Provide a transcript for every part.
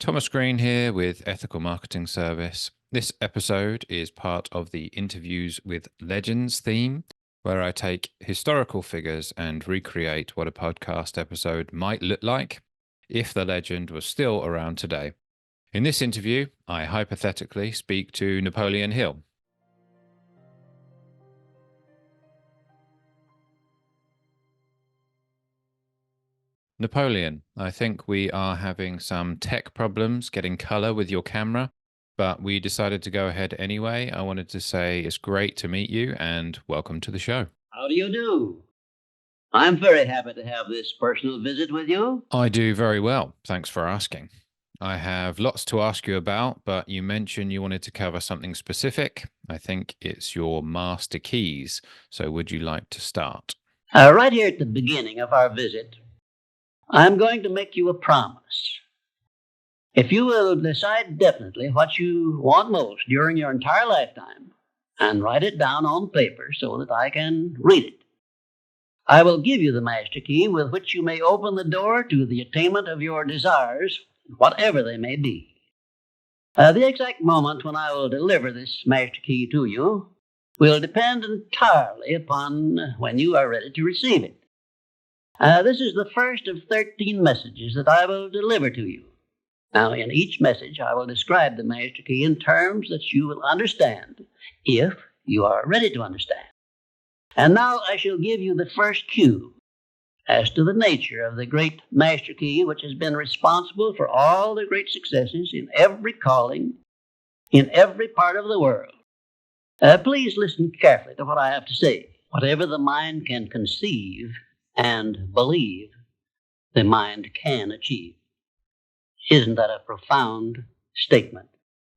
Thomas Green here with Ethical Marketing Service. This episode is part of the Interviews with Legends theme, where I take historical figures and recreate what a podcast episode might look like if the legend was still around today. In this interview, I hypothetically speak to Napoleon Hill. Napoleon, I think we are having some tech problems getting color with your camera, but we decided to go ahead anyway. I wanted to say it's great to meet you and welcome to the show. How do you do? I'm very happy to have this personal visit with you. I do very well. Thanks for asking. I have lots to ask you about, but you mentioned you wanted to cover something specific. I think it's your master keys. So would you like to start? Right here at the beginning of our visit, I'm going to make you a promise. If you will decide definitely what you want most during your entire lifetime and write it down on paper so that I can read it, I will give you the master key with which you may open the door to the attainment of your desires, whatever they may be. The exact moment when I will deliver this master key to you will depend entirely upon when you are ready to receive it. This is the first of 13 messages that I will deliver to you. Now, in each message, I will describe the master key in terms that you will understand, if you are ready to understand. And now I shall give you the first cue as to the nature of the great master key which has been responsible for all the great successes in every calling, in every part of the world. Please listen carefully to what I have to say. Whatever the mind can conceive and believe, the mind can achieve. Isn't that a profound statement?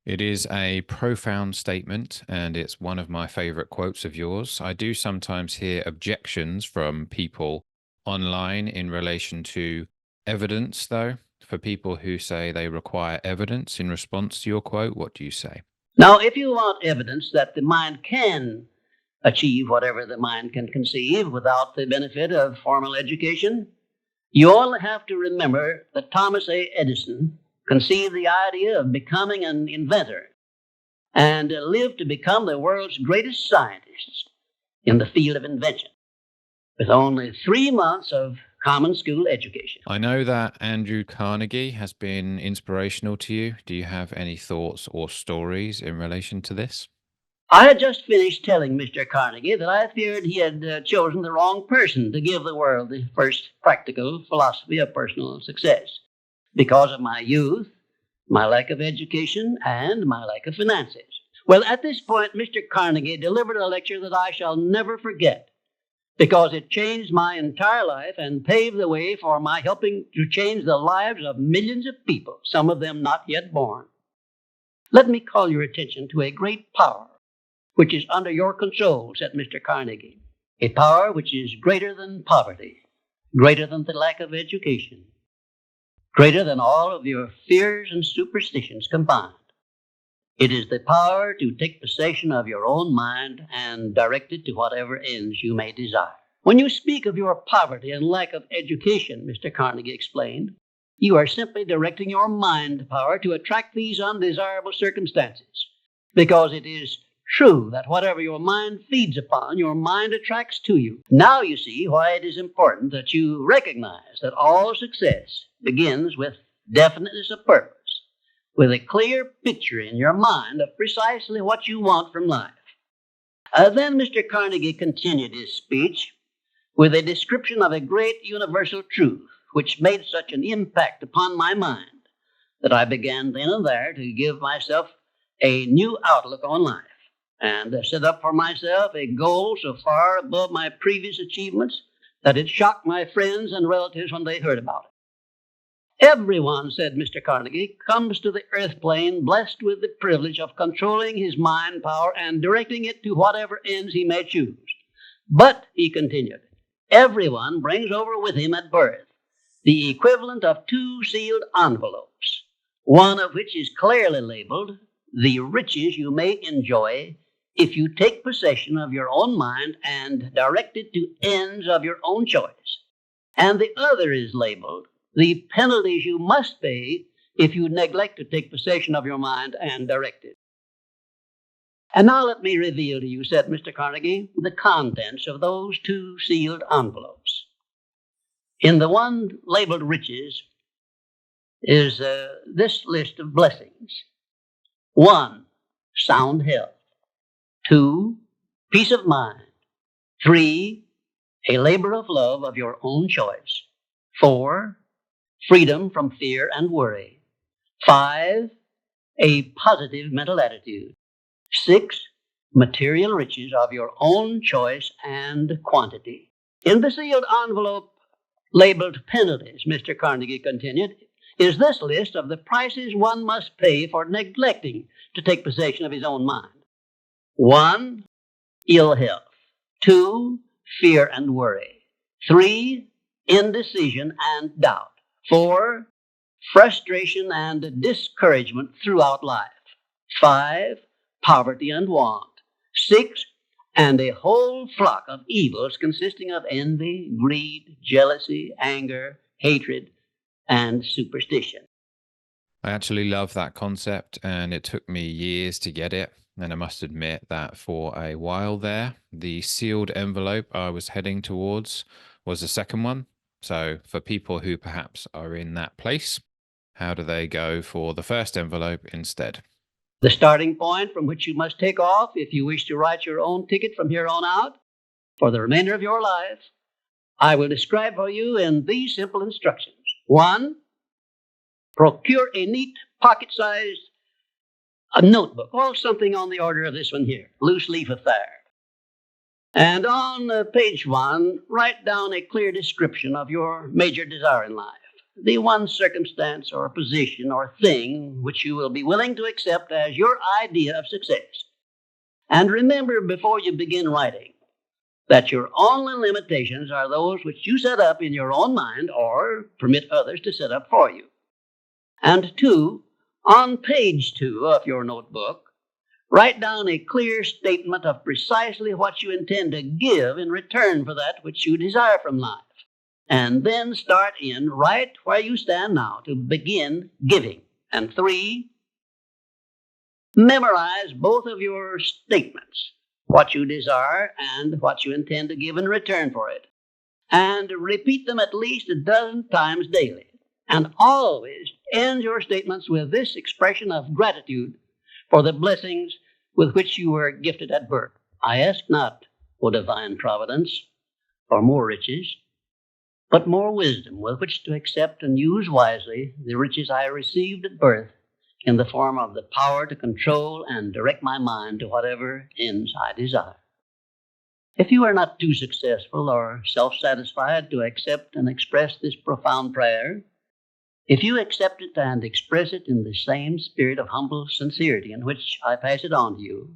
It is a profound statement, and it's one of my favorite quotes of yours. I do sometimes hear objections from people online in relation to evidence, though. For people who say they require evidence in response to your quote, what do you say? Now, if you want evidence that the mind can achieve whatever the mind can conceive without the benefit of formal education, you only have to remember that Thomas A. Edison conceived the idea of becoming an inventor and lived to become the world's greatest scientist in the field of invention with only 3 months of common school education. I know that Andrew Carnegie has been inspirational to you. Do you have any thoughts or stories in relation to this? I had just finished telling Mr. Carnegie that I feared he had chosen the wrong person to give the world the first practical philosophy of personal success because of my youth, my lack of education, and my lack of finances. Well, at this point, Mr. Carnegie delivered a lecture that I shall never forget because it changed my entire life and paved the way for my helping to change the lives of millions of people, some of them not yet born. Let me call your attention to a great power which is under your control, said Mr. Carnegie. A power which is greater than poverty, greater than the lack of education, greater than all of your fears and superstitions combined. It is the power to take possession of your own mind and direct it to whatever ends you may desire. When you speak of your poverty and lack of education, Mr. Carnegie explained, you are simply directing your mind power to attract these undesirable circumstances, because it is true that whatever your mind feeds upon, your mind attracts to you. Now you see why it is important that you recognize that all success begins with definiteness of purpose, with a clear picture in your mind of precisely what you want from life. Then Mr. Carnegie continued his speech with a description of a great universal truth which made such an impact upon my mind that I began then and there to give myself a new outlook on life and set up for myself a goal so far above my previous achievements that it shocked my friends and relatives when they heard about it. Everyone, said Mr. Carnegie, comes to the earth plane blessed with the privilege of controlling his mind power and directing it to whatever ends he may choose. But, he continued, everyone brings over with him at birth the equivalent of 2 sealed envelopes, one of which is clearly labeled, the riches you may enjoy if you take possession of your own mind and direct it to ends of your own choice. And the other is labeled, the penalties you must pay if you neglect to take possession of your mind and direct it. And now let me reveal to you, said Mr. Carnegie, the contents of those two sealed envelopes. In the one labeled riches is this list of blessings. 1, sound health. 2, peace of mind. 3, a labor of love of your own choice. 4, freedom from fear and worry. 5, a positive mental attitude. 6, material riches of your own choice and quantity. In the sealed envelope labeled penalties, Mr. Carnegie continued, is this list of the prices one must pay for neglecting to take possession of his own mind. 1, ill health. 2, fear and worry. 3, indecision and doubt. 4, frustration and discouragement throughout life. 5, poverty and want. 6, and a whole flock of evils consisting of envy, greed, jealousy, anger, hatred, and superstition. I actually love that concept, and it took me years to get it. And I must admit that for a while there, the sealed envelope I was heading towards was the second one. So for people who perhaps are in that place, how do they go for the first envelope instead? The starting point from which you must take off if you wish to write your own ticket from here on out for the remainder of your life, I will describe for you in these simple instructions. 1, procure a neat pocket-sized notebook, or something on the order of this one here, loose leaf affair. And on page 1, write down a clear description of your major desire in life, the one circumstance or position or thing which you will be willing to accept as your idea of success. And remember before you begin writing that your only limitations are those which you set up in your own mind or permit others to set up for you. And 2, on page 2 of your notebook, write down a clear statement of precisely what you intend to give in return for that which you desire from life. And then start in right where you stand now to begin giving. And 3, memorize both of your statements, what you desire and what you intend to give in return for it. And repeat them at least a dozen times daily. And always end your statements with this expression of gratitude for the blessings with which you were gifted at birth. I ask not, O divine providence, for more riches, but more wisdom with which to accept and use wisely the riches I received at birth in the form of the power to control and direct my mind to whatever ends I desire. If you are not too successful or self-satisfied to accept and express this profound prayer, if you accept it and express it in the same spirit of humble sincerity in which I pass it on to you,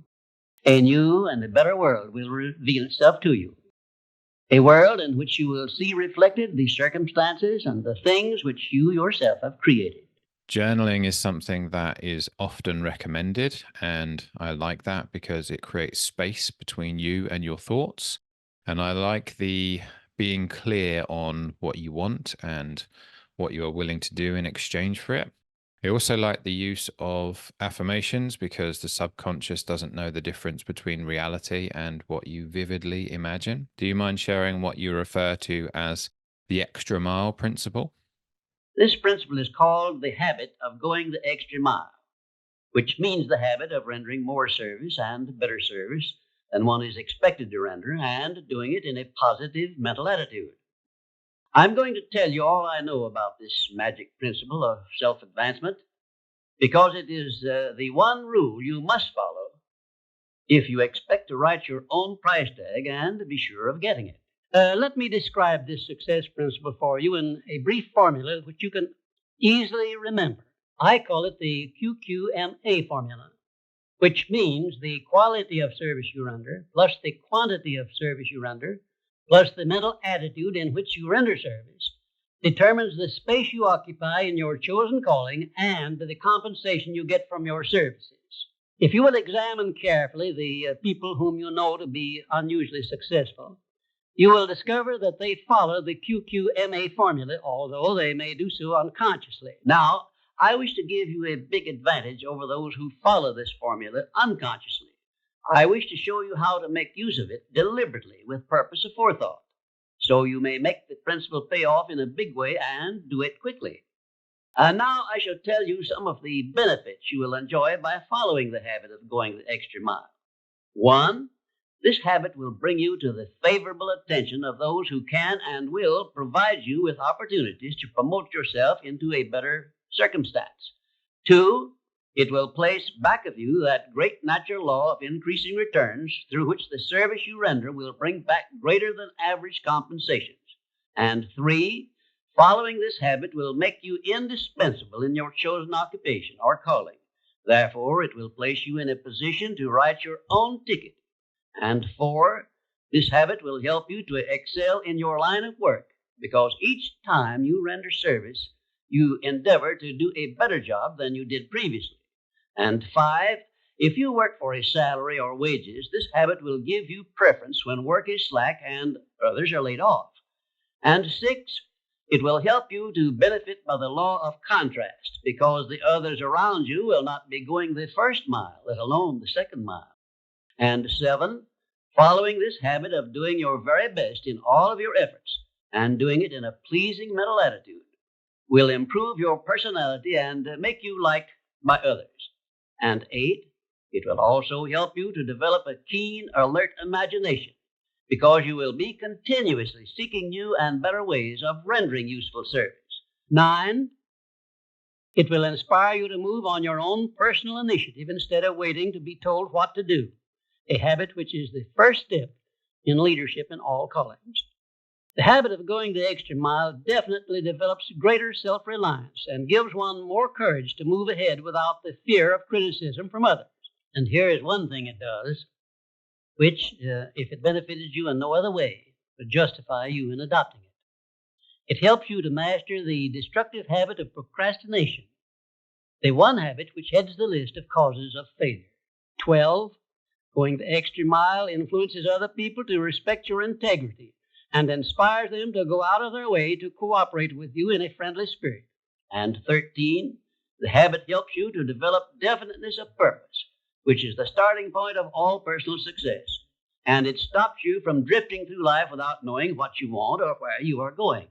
a new and a better world will reveal itself to you. A world in which you will see reflected the circumstances and the things which you yourself have created. Journaling is something that is often recommended, and I like that because it creates space between you and your thoughts. And I like the being clear on what you want and what you are willing to do in exchange for it. I also like the use of affirmations because the subconscious doesn't know the difference between reality and what you vividly imagine. Do you mind sharing what you refer to as the extra mile principle? This principle is called the habit of going the extra mile, which means the habit of rendering more service and better service than one is expected to render, and doing it in a positive mental attitude. I'm going to tell you all I know about this magic principle of self-advancement because it is the one rule you must follow if you expect to write your own price tag and to be sure of getting it. Let me describe this success principle for you in a brief formula which you can easily remember. I call it the QQMA formula, which means the quality of service you render plus the quantity of service you render plus the mental attitude in which you render service determines the space you occupy in your chosen calling and the compensation you get from your services. If you will examine carefully the people whom you know to be unusually successful, you will discover that they follow the QQMA formula, although they may do so unconsciously. Now, I wish to give you a big advantage over those who follow this formula unconsciously. I wish to show you how to make use of it deliberately with purpose of forethought, so you may make the principle pay off in a big way and do it quickly. And now I shall tell you some of the benefits you will enjoy by following the habit of going the extra mile. 1. This habit will bring you to the favorable attention of those who can and will provide you with opportunities to promote yourself into a better circumstance. 2. It will place back of you that great natural law of increasing returns through which the service you render will bring back greater than average compensations. And 3. Following this habit will make you indispensable in your chosen occupation or calling. Therefore, it will place you in a position to write your own ticket. And 4, this habit will help you to excel in your line of work, because each time you render service, you endeavor to do a better job than you did previously. And 5, if you work for a salary or wages, this habit will give you preference when work is slack and others are laid off. And 6, it will help you to benefit by the law of contrast, because the others around you will not be going the first mile, let alone the second mile. And 7, following this habit of doing your very best in all of your efforts and doing it in a pleasing mental attitude will improve your personality and make you liked by others. And 8, it will also help you to develop a keen, alert imagination, because you will be continuously seeking new and better ways of rendering useful service. 9, it will inspire you to move on your own personal initiative instead of waiting to be told what to do, a habit which is the first step in leadership in all callings. The habit of going the extra mile definitely develops greater self-reliance and gives one more courage to move ahead without the fear of criticism from others. And here is one thing it does, which, if it benefited you in no other way, would justify you in adopting it. It helps you to master the destructive habit of procrastination, the one habit which heads the list of causes of failure. 12, going the extra mile influences other people to respect your integrity and inspires them to go out of their way to cooperate with you in a friendly spirit. And 13, the habit helps you to develop definiteness of purpose, which is the starting point of all personal success. And it stops you from drifting through life without knowing what you want or where you are going.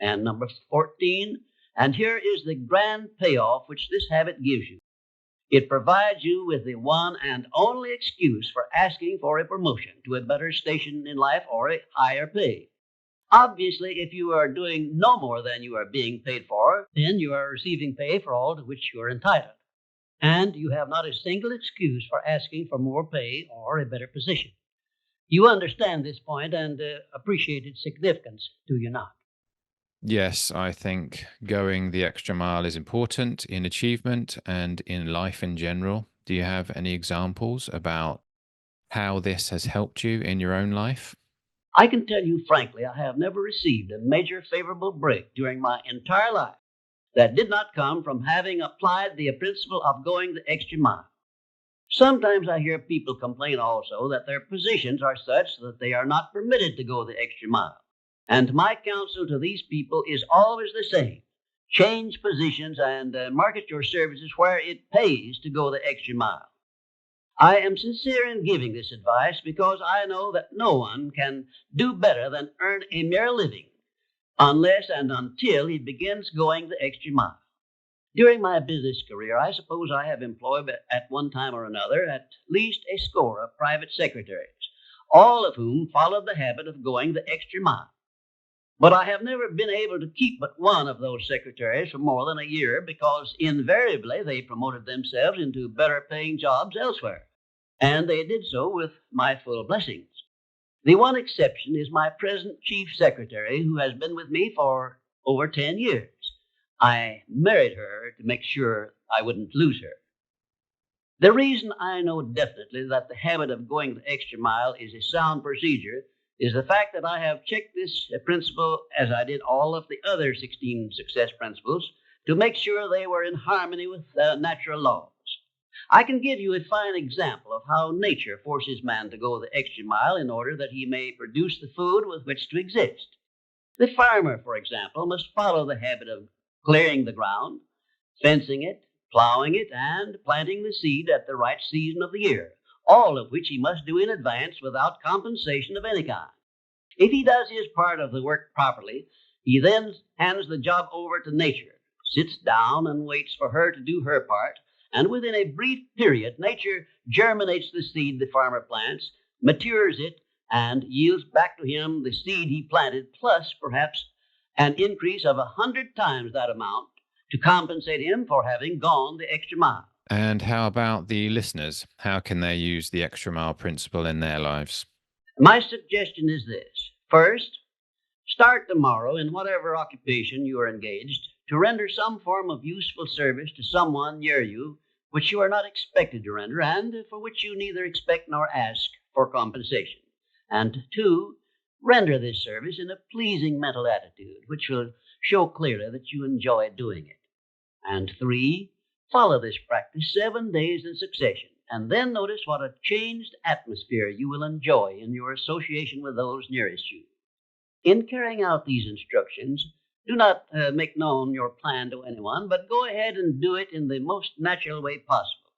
And number 14, and here is the grand payoff which this habit gives you. It provides you with the one and only excuse for asking for a promotion to a better station in life or a higher pay. Obviously, if you are doing no more than you are being paid for, then you are receiving pay for all to which you are entitled. And you have not a single excuse for asking for more pay or a better position. You understand this point and appreciate its significance, do you not? Yes, I think going the extra mile is important in achievement and in life in general. Do you have any examples about how this has helped you in your own life? I can tell you frankly, I have never received a major favorable break during my entire life that did not come from having applied the principle of going the extra mile. Sometimes I hear people complain also that their positions are such that they are not permitted to go the extra mile. And my counsel to these people is always the same. Change positions and market your services where it pays to go the extra mile. I am sincere in giving this advice because I know that no one can do better than earn a mere living unless and until he begins going the extra mile. During my business career, I suppose I have employed at one time or another at least a score of private secretaries, all of whom followed the habit of going the extra mile. But I have never been able to keep but one of those secretaries for more than a year because invariably they promoted themselves into better paying jobs elsewhere, and they did so with my full blessings. The one exception is my present chief secretary, who has been with me for over 10 years. I married her to make sure I wouldn't lose her. The reason I know definitely that the habit of going the extra mile is a sound procedure is the fact that I have checked this principle, as I did all of the other 16 success principles, to make sure they were in harmony with natural laws. I can give you a fine example of how nature forces man to go the extra mile in order that he may produce the food with which to exist. The farmer, for example, must follow the habit of clearing the ground, fencing it, plowing it, and planting the seed at the right season of the year, all of which he must do in advance without compensation of any kind. If he does his part of the work properly, he then hands the job over to nature, sits down and waits for her to do her part, and within a brief period, nature germinates the seed the farmer plants, matures it, and yields back to him the seed he planted, plus perhaps an increase of 100 times that amount to compensate him for having gone the extra mile. And how about the listeners? How can they use the extra mile principle in their lives? My suggestion is this. First, start tomorrow in whatever occupation you are engaged to render some form of useful service to someone near you which you are not expected to render and for which you neither expect nor ask for compensation. And two, render this service in a pleasing mental attitude which will show clearly that you enjoy doing it. And three, follow this practice 7 days in succession, and then notice what a changed atmosphere you will enjoy in your association with those nearest you. In carrying out these instructions, do not make known your plan to anyone, but go ahead and do it in the most natural way possible.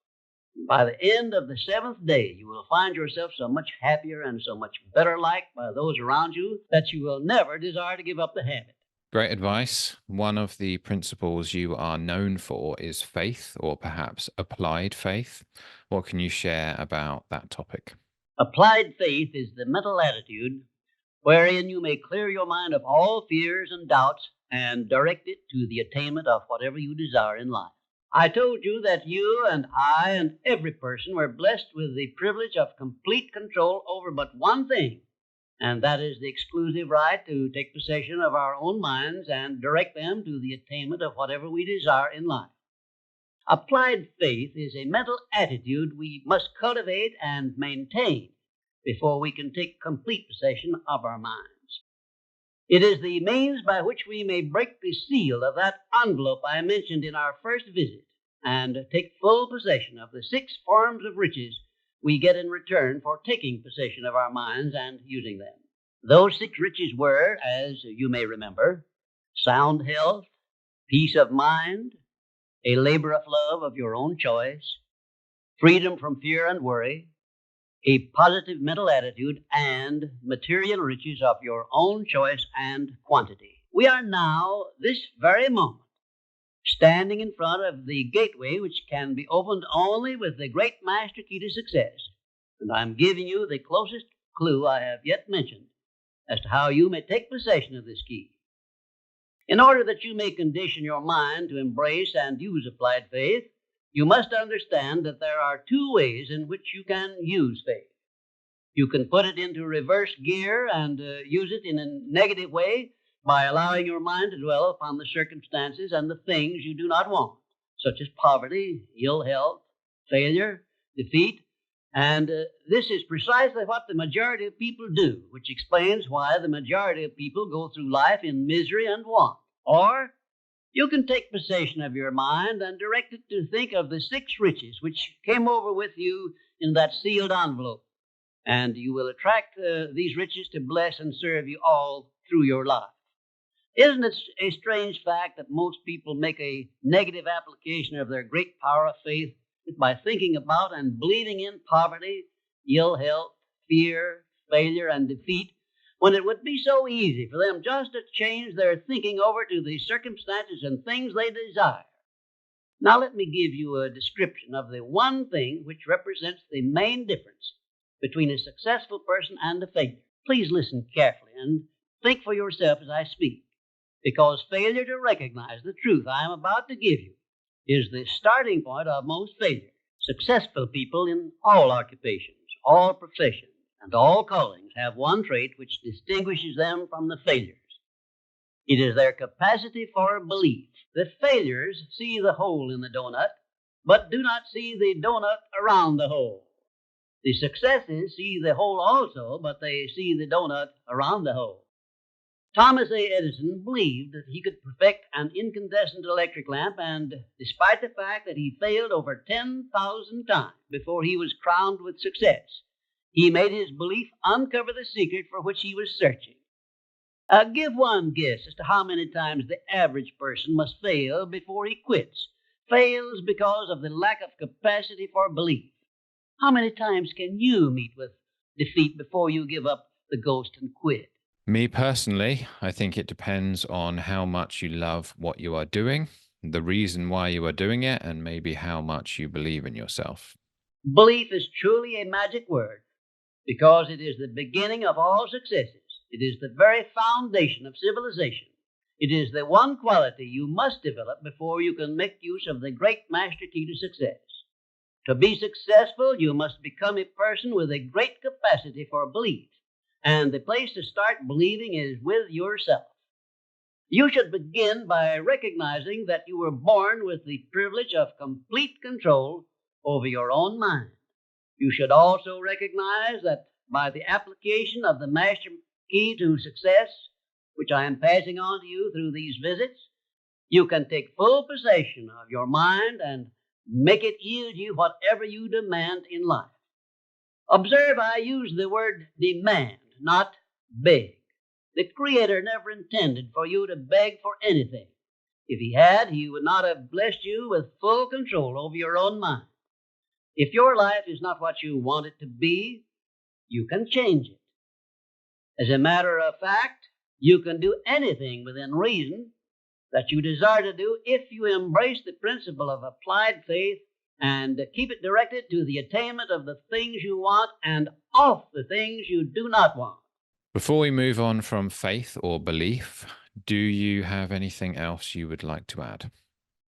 By the end of the 7th day, you will find yourself so much happier and so much better liked by those around you that you will never desire to give up the habit. Great advice. One of the principles you are known for is faith, or perhaps applied faith. What can you share about that topic? Applied faith is the mental attitude wherein you may clear your mind of all fears and doubts and direct it to the attainment of whatever you desire in life. I told you that you and I and every person were blessed with the privilege of complete control over but one thing, and that is the exclusive right to take possession of our own minds and direct them to the attainment of whatever we desire in life. Applied faith is a mental attitude we must cultivate and maintain before we can take complete possession of our minds. It is the means by which we may break the seal of that envelope I mentioned in our first visit and take full possession of the 6 forms of riches we get in return for taking possession of our minds and using them. Those 6 riches were, as you may remember, sound health, peace of mind, a labor of love of your own choice, freedom from fear and worry, a positive mental attitude, and material riches of your own choice and quantity. We are now, this very moment, standing in front of the gateway which can be opened only with the great master key to success. And I'm giving you the closest clue I have yet mentioned as to how you may take possession of this key. In order that you may condition your mind to embrace and use applied faith, you must understand that there are 2 ways in which you can use faith. You can put it into reverse gear and use it in a negative way by allowing your mind to dwell upon the circumstances and the things you do not want, such as poverty, ill health, failure, defeat. And this is precisely what the majority of people do, which explains why the majority of people go through life in misery and want. Or you can take possession of your mind and direct it to think of the 6 riches which came over with you in that sealed envelope, and you will attract these riches to bless and serve you all through your life. Isn't it a strange fact that most people make a negative application of their great power of faith by thinking about and believing in poverty, ill health, fear, failure, and defeat, when it would be so easy for them just to change their thinking over to the circumstances and things they desire? Now let me give you a description of the one thing which represents the main difference between a successful person and a failure. Please listen carefully and think for yourself as I speak, because failure to recognize the truth I am about to give you is the starting point of most failure. Successful people in all occupations, all professions, and all callings have one trait which distinguishes them from the failures. It is their capacity for belief. The failures see the hole in the donut, but do not see the donut around the hole. The successes see the hole also, but they see the donut around the hole. Thomas A. Edison believed that he could perfect an incandescent electric lamp, and despite the fact that he failed over 10,000 times before he was crowned with success, he made his belief uncover the secret for which he was searching. Give one guess as to how many times the average person must fail before he quits, fails because of the lack of capacity for belief. How many times can you meet with defeat before you give up the ghost and quit? Me personally, I think it depends on how much you love what you are doing, the reason why you are doing it, and maybe how much you believe in yourself. Belief is truly a magic word because it is the beginning of all successes. It is the very foundation of civilization. It is the one quality you must develop before you can make use of the great master key to success. To be successful, you must become a person with a great capacity for belief. And the place to start believing is with yourself. You should begin by recognizing that you were born with the privilege of complete control over your own mind. You should also recognize that by the application of the master key to success, which I am passing on to you through these visits, you can take full possession of your mind and make it yield you whatever you demand in life. Observe, I use the word demand, not beg. The Creator never intended for you to beg for anything. If He had, He would not have blessed you with full control over your own mind. If your life is not what you want it to be, you can change it. As a matter of fact, you can do anything within reason that you desire to do if you embrace the principle of applied faith and keep it directed to the attainment of the things you want and off the things you do not want. Before we move on from faith or belief, do you have anything else you would like to add?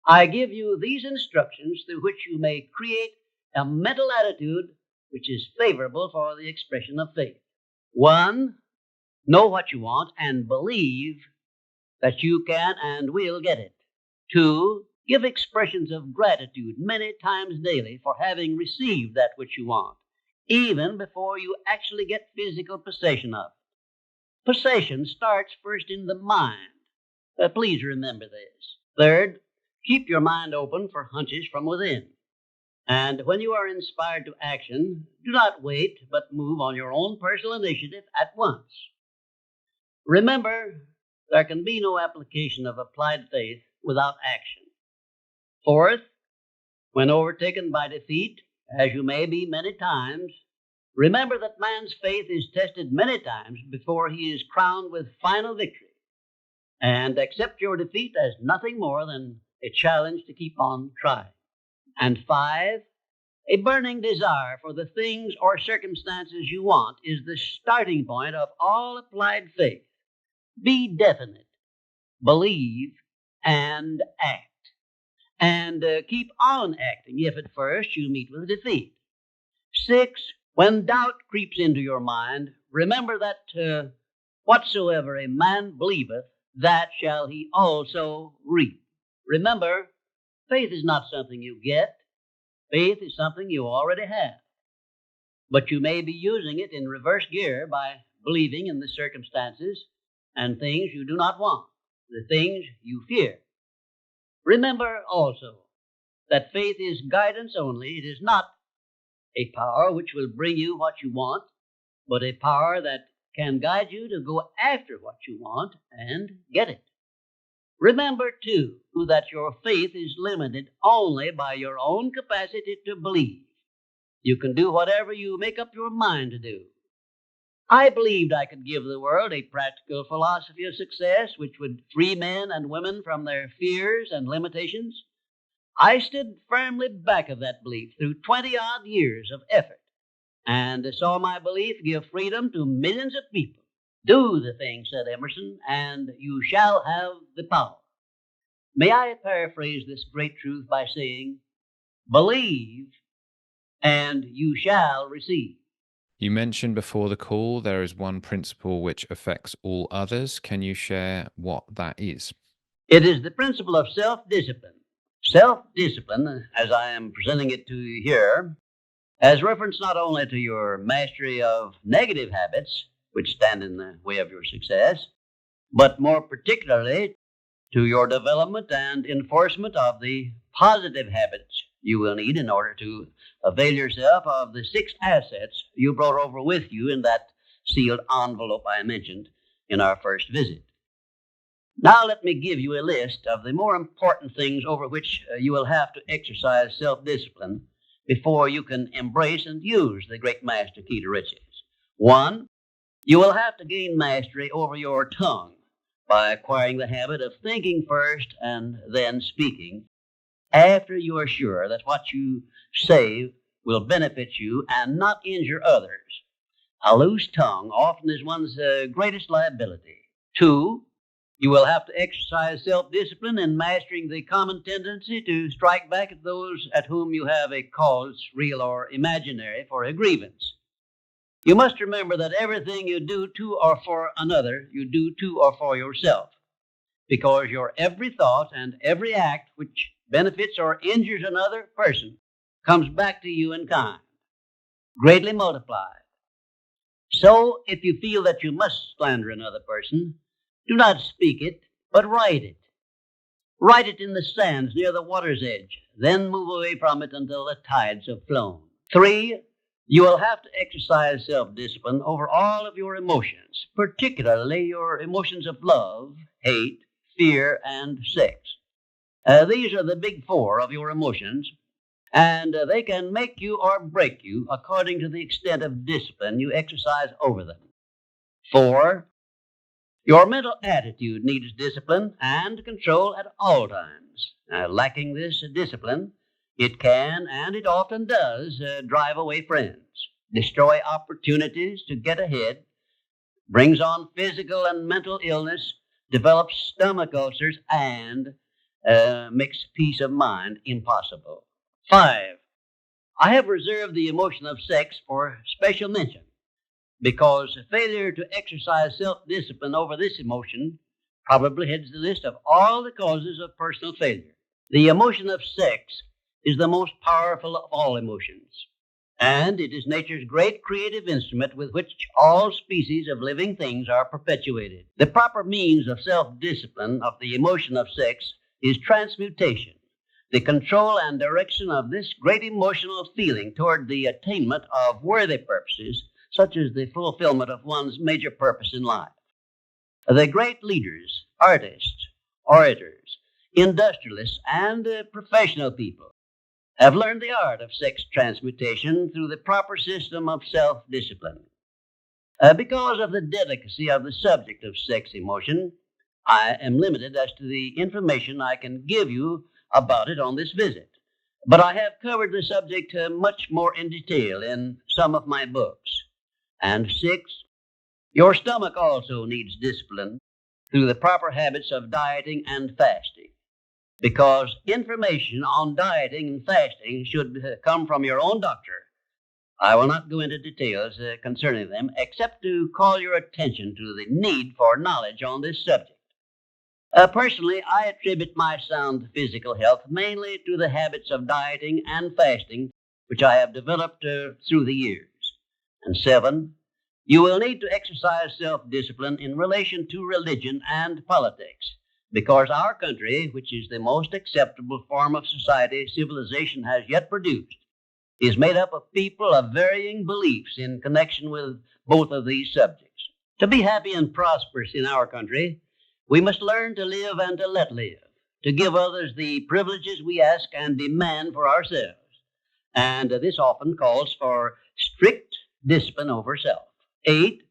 I give you these instructions through which you may create a mental attitude which is favorable for the expression of faith. 1, know what you want and believe that you can and will get it. 2, give expressions of gratitude many times daily for having received that which you want, even before you actually get physical possession of it. Possession starts first in the mind. Please remember this. 3rd, keep your mind open for hunches from within. And when you are inspired to action, do not wait, but move on your own personal initiative at once. Remember, there can be no application of applied faith without action. 4th, when overtaken by defeat, as you may be many times, remember that man's faith is tested many times before he is crowned with final victory. And accept your defeat as nothing more than a challenge to keep on trying. And 5, a burning desire for the things or circumstances you want is the starting point of all applied faith. Be definite, believe, and act. And keep on acting if at first you meet with defeat. 6, when doubt creeps into your mind, remember that whatsoever a man believeth, that shall he also reap. Remember, faith is not something you get. Faith is something you already have. But you may be using it in reverse gear by believing in the circumstances and things you do not want, the things you fear. Remember also that faith is guidance only. It is not a power which will bring you what you want, but a power that can guide you to go after what you want and get it. Remember, too, that your faith is limited only by your own capacity to believe. You can do whatever you make up your mind to do. I believed I could give the world a practical philosophy of success which would free men and women from their fears and limitations. I stood firmly back of that belief through 20-odd years of effort and saw my belief give freedom to millions of people. Do the thing, said Emerson, and you shall have the power. May I paraphrase this great truth by saying, believe and you shall receive. You mentioned before the call there is one principle which affects all others. Can you share what that is? It is the principle of self-discipline. Self-discipline, as I am presenting it to you here, has reference not only to your mastery of negative habits, which stand in the way of your success, but more particularly to your development and enforcement of the positive habits you will need in order to avail yourself of the 6 assets you brought over with you in that sealed envelope I mentioned in our first visit. Now let me give you a list of the more important things over which you will have to exercise self-discipline before you can embrace and use the great master key to riches. 1, you will have to gain mastery over your tongue by acquiring the habit of thinking first and then speaking after you are sure that what you say will benefit you and not injure others. A loose tongue often is one's greatest liability. 2, you will have to exercise self-discipline in mastering the common tendency to strike back at those at whom you have a cause, real or imaginary, for a grievance. You must remember that everything you do to or for another, you do to or for yourself, because your every thought and every act which benefits or injures another person comes back to you in kind, greatly multiplied. So, if you feel that you must slander another person, do not speak it, but write it. Write it in the sands near the water's edge, then move away from it until the tides have flown. 3, you will have to exercise self-discipline over all of your emotions, particularly your emotions of love, hate, fear, and sex. These are the big 4 of your emotions, and they can make you or break you according to the extent of discipline you exercise over them. 4, your mental attitude needs discipline and control at all times. Lacking this discipline, it can, and it often does, drive away friends, destroy opportunities to get ahead, brings on physical and mental illness, develops stomach ulcers, and makes peace of mind impossible. 5, I have reserved the emotion of sex for special mention, because failure to exercise self-discipline over this emotion probably heads the list of all the causes of personal failure. The emotion of sex is the most powerful of all emotions, and it is nature's great creative instrument with which all species of living things are perpetuated. The proper means of self-discipline of the emotion of sex is transmutation, the control and direction of this great emotional feeling toward the attainment of worthy purposes, such as the fulfillment of one's major purpose in life. The great leaders, artists, orators, industrialists, and professional people have learned the art of sex transmutation through the proper system of self-discipline. Because of the delicacy of the subject of sex emotion, I am limited as to the information I can give you about it on this visit, but I have covered the subject much more in detail in some of my books. And 6, your stomach also needs discipline through the proper habits of dieting and fasting, because information on dieting and fasting should come from your own doctor. I will not go into details concerning them, except to call your attention to the need for knowledge on this subject. Personally, I attribute my sound physical health mainly to the habits of dieting and fasting, which I have developed through the years. And 7, you will need to exercise self-discipline in relation to religion and politics, because our country, which is the most acceptable form of society civilization has yet produced, is made up of people of varying beliefs in connection with both of these subjects. To be happy and prosperous in our country, we must learn to live and to let live, to give others the privileges we ask and demand for ourselves. And this often calls for strict discipline over self. 8,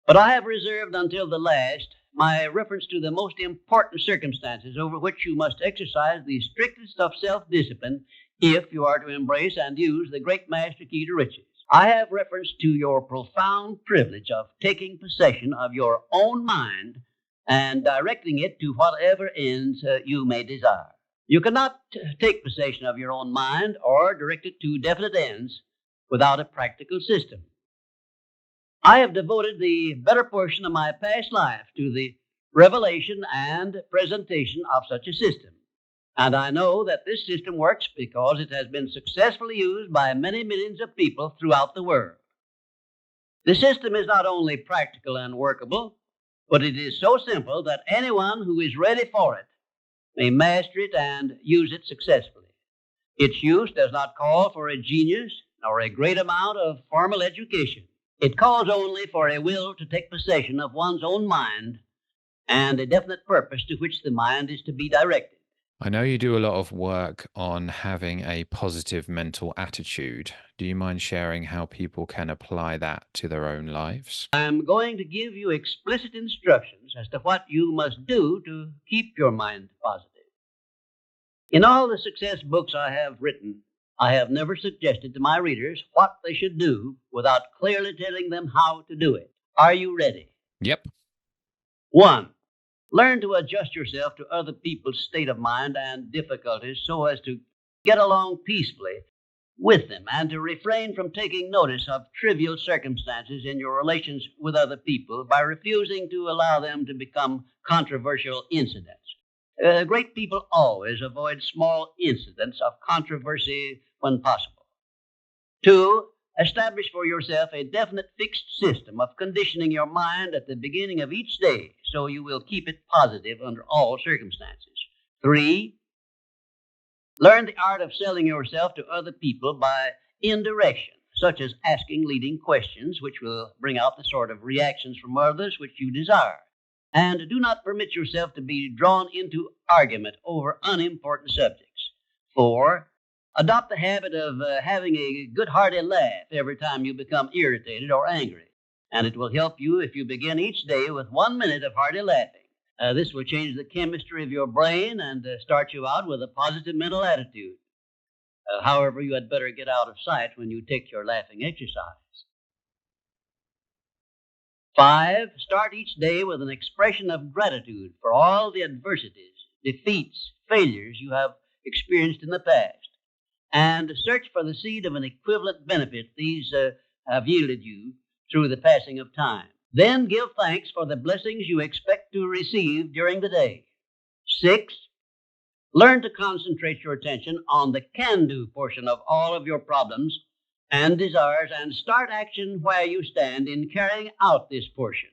but I have reserved until the last my reference to the most important circumstances over which you must exercise the strictest of self-discipline if you are to embrace and use the great master key to riches. I have reference to your profound privilege of taking possession of your own mind and directing it to whatever ends you may desire. You cannot take possession of your own mind or direct it to definite ends without a practical system. I have devoted the better portion of my past life to the revelation and presentation of such a system, and I know that this system works because it has been successfully used by many millions of people throughout the world. The system is not only practical and workable, but it is so simple that anyone who is ready for it may master it and use it successfully. Its use does not call for a genius nor a great amount of formal education. It calls only for a will to take possession of one's own mind and a definite purpose to which the mind is to be directed. I know you do a lot of work on having a positive mental attitude. Do you mind sharing how people can apply that to their own lives? I'm going to give you explicit instructions as to what you must do to keep your mind positive. In all the success books I have written, I have never suggested to my readers what they should do without clearly telling them how to do it. Are you ready? Yep. 1. Learn to adjust yourself to other people's state of mind and difficulties so as to get along peacefully with them and to refrain from taking notice of trivial circumstances in your relations with other people by refusing to allow them to become controversial incidents. Great people always avoid small incidents of controversy when possible. 2. Establish for yourself a definite fixed system of conditioning your mind at the beginning of each day so you will keep it positive under all circumstances. 3. Learn the art of selling yourself to other people by indirection, such as asking leading questions which will bring out the sort of reactions from others which you desire. And do not permit yourself to be drawn into argument over unimportant subjects. 4. Adopt the habit of having a good hearty laugh every time you become irritated or angry, and it will help you if you begin each day with 1 minute of hearty laughing. This will change the chemistry of your brain and start you out with a positive mental attitude. However, you had better get out of sight when you take your laughing exercise. 5. Start each day with an expression of gratitude for all the adversities, defeats, failures you have experienced in the past, and search for the seed of an equivalent benefit these have yielded you through the passing of time. Then give thanks for the blessings you expect to receive during the day. 6. Learn to concentrate your attention on the can-do portion of all of your problems and desires and start action where you stand in carrying out this portion.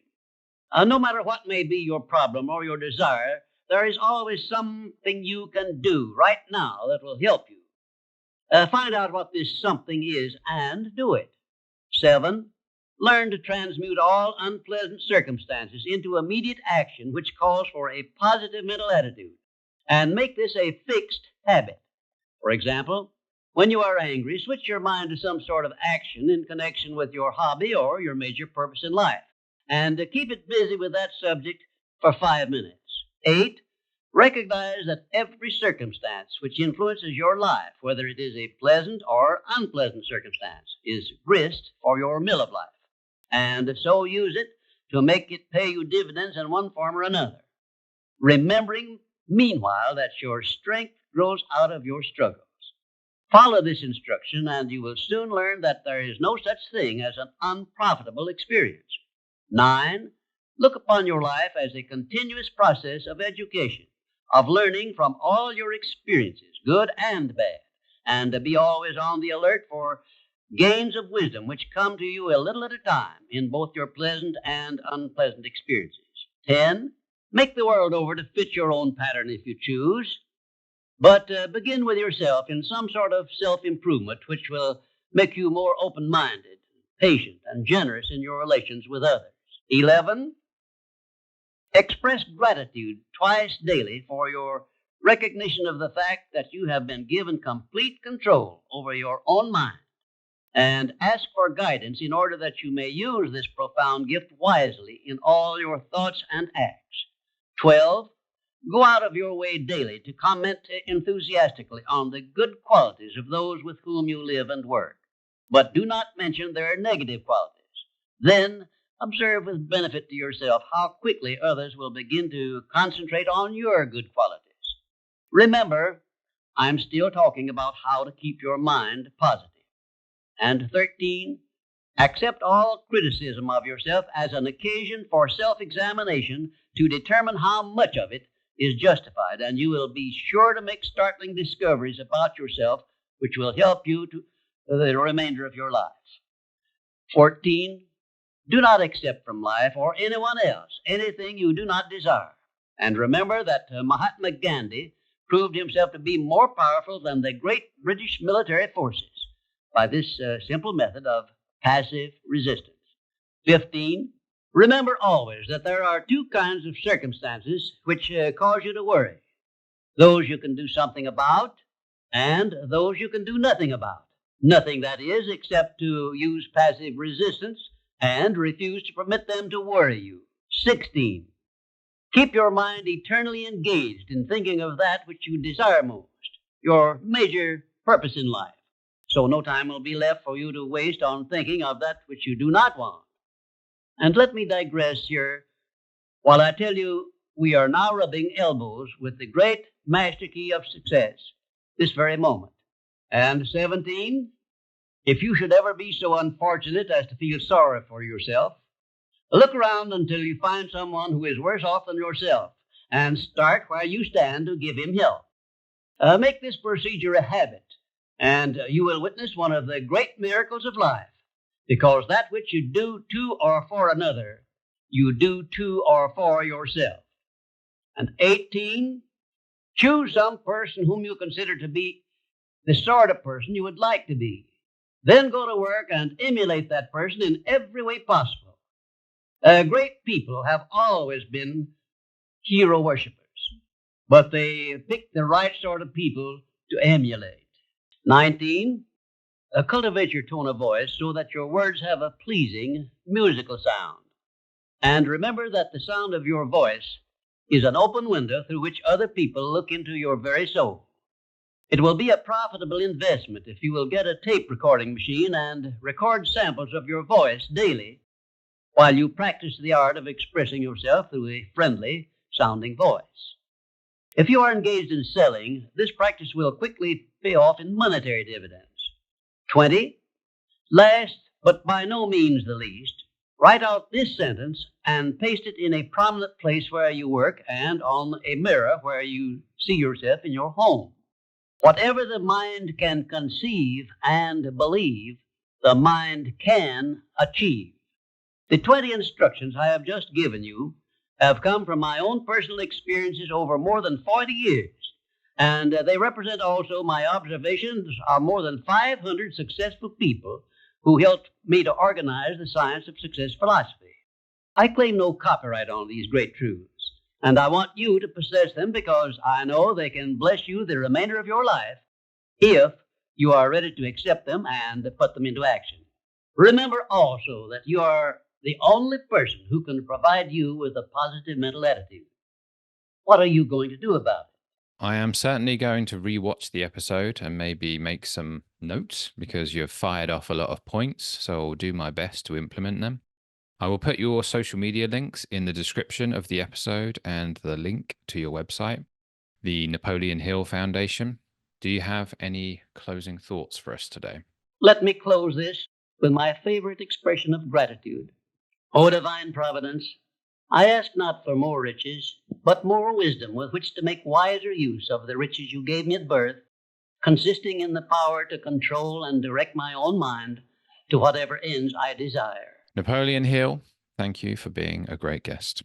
No matter what may be your problem or your desire, there is always something you can do right now that will help you. Find out what this something is and do it. 7. Learn to transmute all unpleasant circumstances into immediate action which calls for a positive mental attitude, and make this a fixed habit. For example, when you are angry, switch your mind to some sort of action in connection with your hobby or your major purpose in life, and keep it busy with that subject for 5 minutes. 8. Recognize that every circumstance which influences your life, whether it is a pleasant or unpleasant circumstance, is grist for your mill of life, and so use it to make it pay you dividends in one form or another, remembering meanwhile that your strength grows out of your struggles. Follow this instruction, and you will soon learn that there is no such thing as an unprofitable experience. 9. Look upon your life as a continuous process of education, of learning from all your experiences, good and bad, and be always on the alert for gains of wisdom which come to you a little at a time in both your pleasant and unpleasant experiences. 10. Make the world over to fit your own pattern if you choose, but begin with yourself in some sort of self-improvement which will make you more open-minded, patient, and generous in your relations with others. 11. Express gratitude twice daily for your recognition of the fact that you have been given complete control over your own mind, and ask for guidance in order that you may use this profound gift wisely in all your thoughts and acts. 12. Go out of your way daily to comment enthusiastically on the good qualities of those with whom you live and work, but do not mention their negative qualities. Then observe with benefit to yourself how quickly others will begin to concentrate on your good qualities. Remember, I'm still talking about how to keep your mind positive. And 13, accept all criticism of yourself as an occasion for self-examination to determine how much of it is justified, and you will be sure to make startling discoveries about yourself which will help you to the remainder of your life. 14, do not accept from life or anyone else anything you do not desire. And remember that Mahatma Gandhi proved himself to be more powerful than the great British military forces by this simple method of passive resistance. 15, Remember always that there are two kinds of circumstances which cause you to worry: those you can do something about, and those you can do nothing about. Nothing, that is, except to use passive resistance and refuse to permit them to worry you. 16. Keep your mind eternally engaged in thinking of that which you desire most, your major purpose in life, so no time will be left for you to waste on thinking of that which you do not want. And let me digress here while I tell you we are now rubbing elbows with the great master key of success this very moment. And 17, if you should ever be so unfortunate as to feel sorry for yourself, look around until you find someone who is worse off than yourself, and start where you stand to give him help. Make this procedure a habit, and you will witness one of the great miracles of life, because that which you do to or for another, you do to or for yourself. And 18, choose some person whom you consider to be the sort of person you would like to be. Then go to work and emulate that person in every way possible. Great people have always been hero worshippers, but they pick the right sort of people to emulate. 19, cultivate your tone of voice so that your words have a pleasing musical sound. And remember that the sound of your voice is an open window through which other people look into your very soul. It will be a profitable investment if you will get a tape recording machine and record samples of your voice daily while you practice the art of expressing yourself through a friendly sounding voice. If you are engaged in selling, this practice will quickly pay off in monetary dividends. 20, last but by no means the least, write out this sentence and paste it in a prominent place where you work and on a mirror where you see yourself in your home. Whatever the mind can conceive and believe, the mind can achieve. The 20 instructions I have just given you have come from my own personal experiences over more than 40 years, and they represent also my observations of more than 500 successful people who helped me to organize the Science of Success philosophy. I claim no copyright on these great truths, and I want you to possess them because I know they can bless you the remainder of your life if you are ready to accept them and put them into action. Remember also that you are the only person who can provide you with a positive mental attitude. What are you going to do about it? I am certainly going to rewatch the episode and maybe make some notes because you've fired off a lot of points, so I'll do my best to implement them. I will put your social media links in the description of the episode and the link to your website, the Napoleon Hill Foundation. Do you have any closing thoughts for us today? Let me close this with my favorite expression of gratitude. O divine providence, I ask not for more riches, but more wisdom with which to make wiser use of the riches you gave me at birth, consisting in the power to control and direct my own mind to whatever ends I desire. Napoleon Hill, thank you for being a great guest.